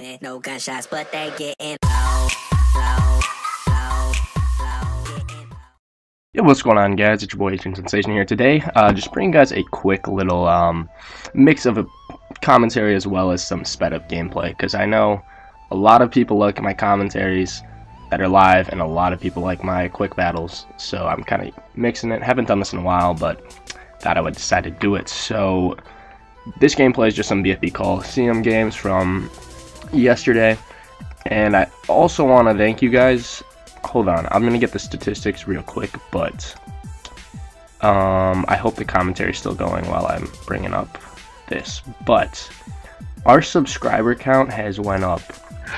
running, no gunshots, but they getting low, low, low, low, getting low. Yo, what's going on, guys? It's your boy Agent Sensation here today. Just bringing you guys a quick little mix of a commentary as well as some sped up gameplay, because I know a lot of people look at my commentaries that are live and a lot of people like my quick battles, so I'm kind of mixing it. Haven't done this in a while, but thought I would decide to do it. So this gameplay is just some BFB Coliseum games from yesterday, and I also want to thank you guys. Hold on, I'm gonna get the statistics real quick, but I hope the commentary is still going while I'm bringing up this. But our subscriber count has went up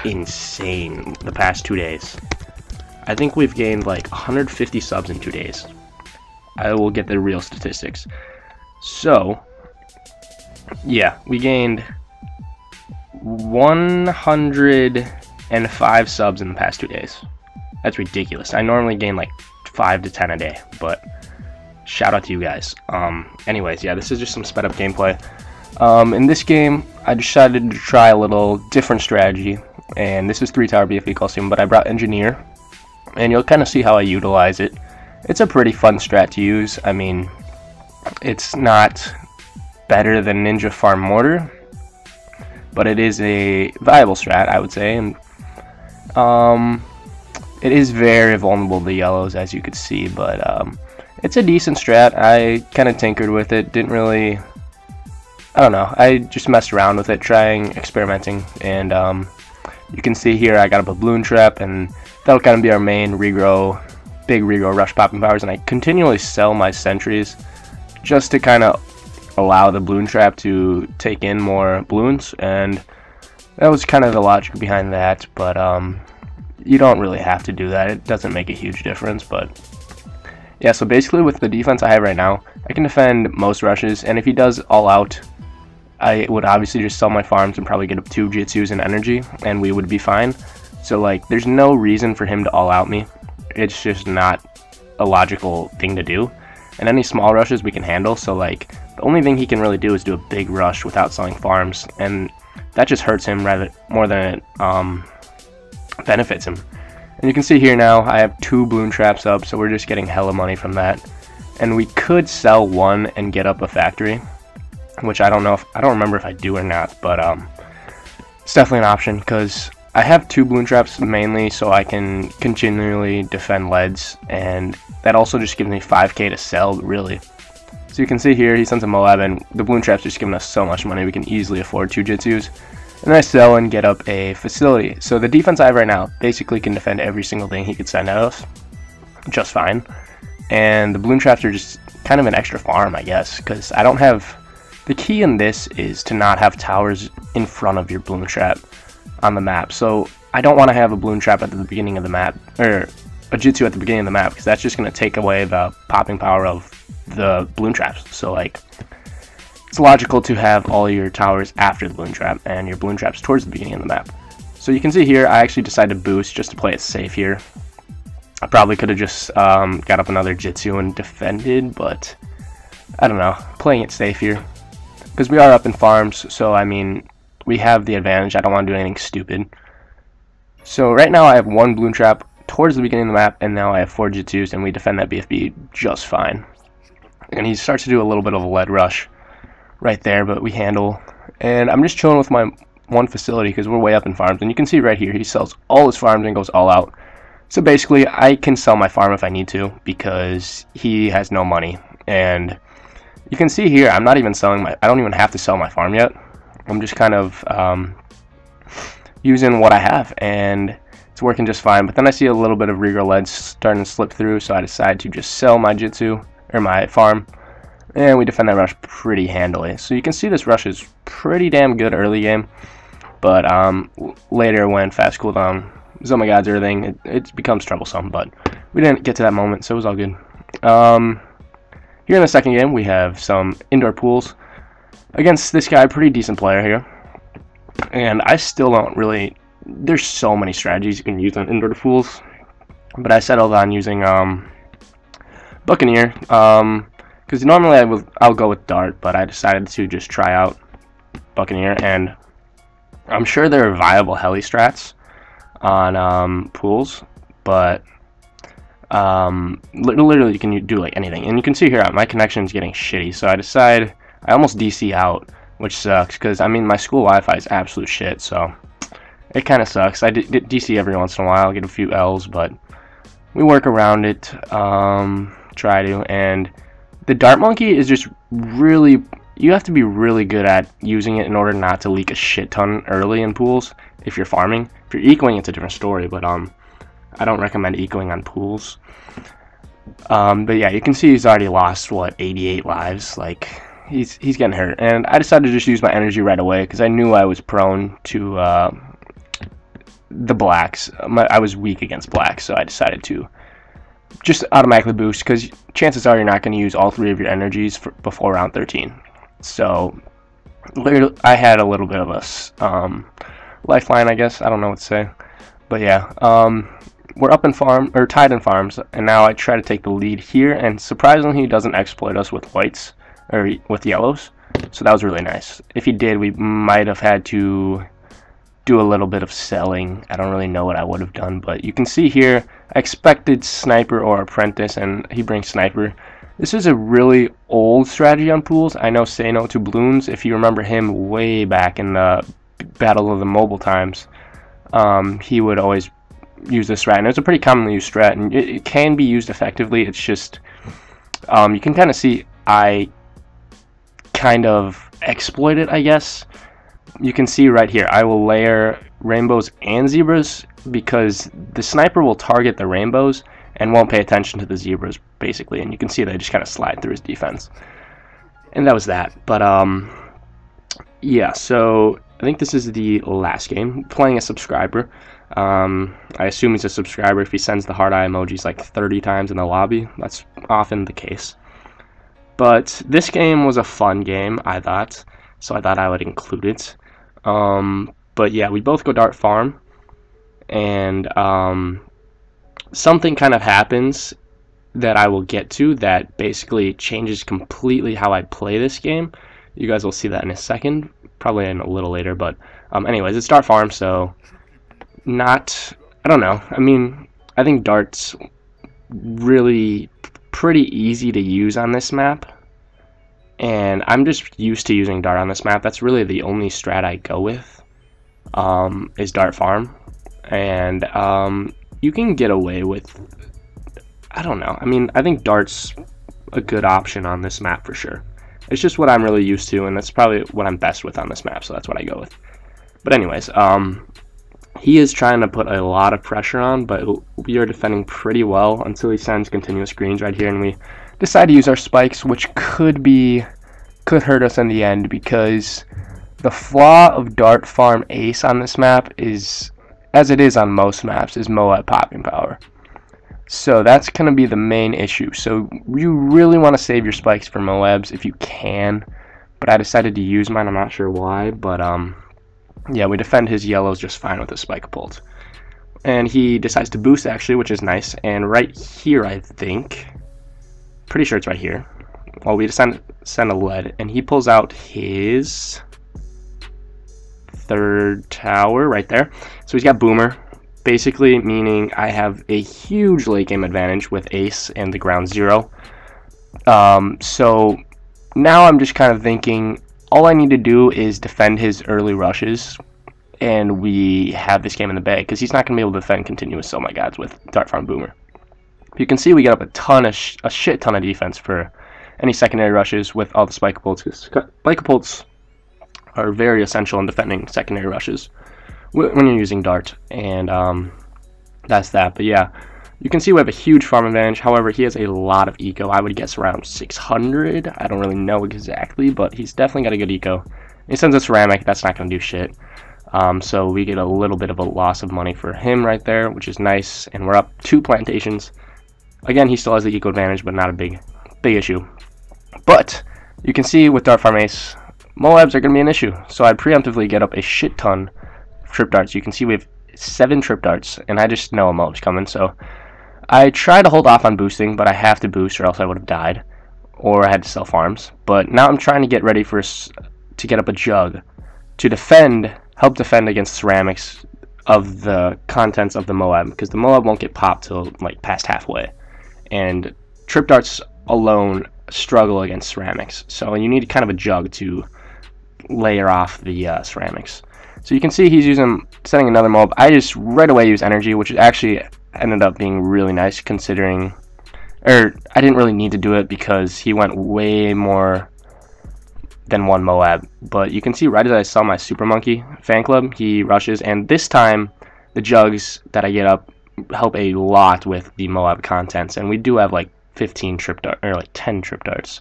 insane the past 2 days. I think we've gained like 150 subs in 2 days. I will get the real statistics. So yeah, we gained 105 subs in the past 2 days. That's ridiculous. I normally gain like 5 to 10 a day, but shout out to you guys. Anyways, yeah, this is just some sped up gameplay. In this game, I decided to try a little different strategy, and this is 3-tower BFB Coliseum, but I brought Engineer, and you'll kind of see how I utilize it. It's a pretty fun strat to use. I mean, it's not better than Ninja Farm Mortar, but it is a viable strat, I would say, and it is very vulnerable to yellows, as you could see, but it's a decent strat. I kind of tinkered with it, didn't really, I don't know, I just messed around with it, experimenting, and you can see here I got up a balloon trap, and that'll kind of be our main big regrow rush popping powers, and I continually sell my sentries just to kind of allow the balloon trap to take in more balloons, and that was kind of the logic behind that. But you don't really have to do that. It doesn't make a huge difference. But yeah, so basically with the defense I have right now, I can defend most rushes, and if he does all out, I would obviously just sell my farms and probably get up 2 Jitsus and energy, and we would be fine. So like, there's no reason for him to all out me. It's just not a logical thing to do, and any small rushes we can handle. So like, the only thing he can really do is do a big rush without selling farms, and that just hurts him rather more than it benefits him. And you can see here now I have 2 balloon traps up, so we're just getting hella money from that. And we could sell one and get up a factory, which I don't remember if I do or not, but it's definitely an option, because I have 2 balloon traps mainly so I can continually defend leads, and that also just gives me 5k to sell, really. So you can see here he sends a Moab, and the balloon trap's just giving us so much money we can easily afford 2 Jitsus. And then I sell and get up a facility. So the defense I have right now basically can defend every single thing he could send at us just fine. And the balloon traps are just kind of an extra farm, I guess, because I don't have... The key in this is to not have towers in front of your balloon trap on the map. So I don't want to have a balloon trap at the beginning of the map, or a Jitsu at the beginning of the map, because that's just going to take away the popping power of the balloon traps. So like, it's logical to have all your towers after the balloon trap and your balloon traps towards the beginning of the map. So you can see here I actually decided to boost just to play it safe here. I probably could have just got up another Jitsu and defended, but I don't know, playing it safe here, because we are up in farms, so I mean, we have the advantage. I don't want to do anything stupid. So right now I have 1 balloon trap towards the beginning of the map, and now I have 4 Jitsus, and we defend that BFB just fine. And he starts to do a little bit of a lead rush right there, but we handle. And I'm just chilling with my 1 facility because we're way up in farms, and you can see right here he sells all his farms and goes all out. So basically I can sell my farm if I need to, because he has no money. And you can see here I'm not even selling I don't even have to sell my farm yet. I'm just kind of using what I have, and it's working just fine. But then I see a little bit of regrow leads starting to slip through, so I decide to just sell my Jitsu, or my farm, and we defend that rush pretty handily. So you can see this rush is pretty damn good early game, but later when fast cooldown, Zoma Gods, everything, it becomes troublesome, but we didn't get to that moment, so it was all good. Here in the second game we have some indoor pools against this guy, pretty decent player here, and I still don't really, there's so many strategies you can use on indoor pools, but I settled on using Buccaneer, because normally I'll go with Dart, but I decided to just try out Buccaneer, and I'm sure there are viable heli strats on pools, but literally you can do like anything. And you can see here my connection is getting shitty, so I almost DC out, which sucks because I mean my school Wi-Fi is absolute shit, so it kind of sucks. I DC every once in a while, get a few L's, but we work around it, try to. And the Dart Monkey is just really, you have to be really good at using it in order not to leak a shit ton early in pools if you're farming. If you're ecoing, it's a different story, but I don't recommend ecoing on pools. But yeah, you can see he's already lost, what, 88 lives. Like, he's getting hurt. And I decided to just use my energy right away because I knew I was prone to the blacks. I was weak against blacks, so I decided to just automatically boost because chances are you're not going to use all 3 of your energies before round 13. So I had a little bit of a lifeline, I guess. I don't know what to say. But yeah, we're up in farm, or tied in farms, and now I try to take the lead here, and surprisingly he doesn't exploit us with whites, or with yellows, so that was really nice. If he did, we might have had to do a little bit of selling. I don't really know what I would have done, but you can see here, I expected sniper or apprentice, and he brings sniper. This is a really old strategy on pools. I know Say No to Balloons, if you remember him way back in the Battle of the Mobile times, he would always use this strat, and it's a pretty commonly used strat, and it can be used effectively. It's just you can kind of see I kind of exploit it, I guess. You can see right here I will layer rainbows and zebras because the sniper will target the rainbows and won't pay attention to the zebras basically, and you can see they just kind of slide through his defense. And that was that. But yeah, so I think this is the last game, playing a subscriber. I assume he's a subscriber if he sends the heart eye emojis like 30 times in the lobby. That's often the case. But this game was a fun game, I thought, so I thought I would include it. But yeah, we both go Dart Farm, and something kind of happens that I will get to that basically changes completely how I play this game. You guys will see that in a second, probably in a little later, but anyways, it's Dart Farm, so not, I don't know, I mean, I think Dart's really pretty easy to use on this map, and I'm just used to using Dart on this map. That's really the only strat I go with, is Dart Farm, and you can get away with, I don't know, I mean, I think Dart's a good option on this map for sure. It's just what I'm really used to, and that's probably what I'm best with on this map, so that's what I go with. But anyways, he is trying to put a lot of pressure on, but we are defending pretty well until he sends continuous greens right here, and we decide to use our spikes, which could hurt us in the end, because the flaw of Dart Farm Ace on this map is, as it is on most maps, is Moab popping power. So that's going to be the main issue. So you really want to save your spikes for Moabs if you can, but I decided to use mine. I'm not sure why, but yeah, we defend his yellows just fine with the spike pulled. And he decides to boost actually, which is nice. And right here, I think, pretty sure it's right here. Well, we decide to send a lead, and he pulls out his third tower right there. So he's got Boomer, basically meaning I have a huge late game advantage with Ace and the ground 0. So now I'm just kind of thinking all I need to do is defend his early rushes, and we have this game in the bag, because he's not going to be able to defend continuous oh my gods with Dart Farm Boomer. You can see we get up a shit ton of defense for any secondary rushes with all the spike bolts, because spike bolts are very essential in defending secondary rushes when you're using Dart, and that's that. But yeah, you can see we have a huge farm advantage. However, he has a lot of eco. I would guess around 600. I don't really know exactly, but he's definitely got a good eco. He sends a ceramic. That's not going to do shit. So we get a little bit of a loss of money for him right there, which is nice. And we're up 2 plantations. Again, he still has the eco advantage, but not a big issue. But you can see with Dart Farm Ace, Moabs are going to be an issue. So I preemptively get up a shit ton of trip darts. You can see we have 7 trip darts, and I just know a Moab's coming. So I try to hold off on boosting, but I have to boost or else I would have died, or I had to sell farms. But now I'm trying to get ready to get up a jug to defend help defend against ceramics of the contents of the Moab, because the Moab won't get popped till like past halfway, and trip darts alone struggle against ceramics, so you need kind of a jug to layer off the ceramics. So you can see he's setting another Moab. I just right away use energy, which actually ended up being really nice considering, or I didn't really need to do it because he went way more than one Moab. But you can see right as I saw my Super Monkey fan club, he rushes, and this time the jugs that I get up help a lot with the Moab contents, and we do have like 15 trip dart, or like 10 trip darts.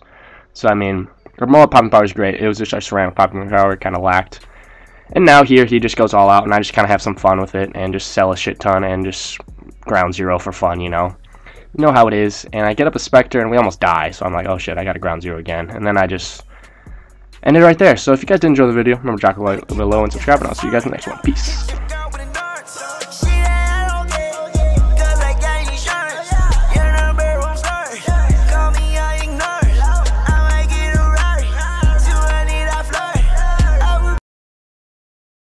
So I mean, our Moab popping power is great. It was just our ceramic popping power kind of lacked. And now here he just goes all out, and I just kind of have some fun with it and just sell a shit ton and just ground zero for fun, you know. You know how it is. And I get up a Spectre and we almost die, so I'm like, oh shit, I gotta ground zero again. And then I just end it right there. So if you guys did enjoy the video, remember to drop a like below and subscribe, and I'll see you guys in the next one. Peace.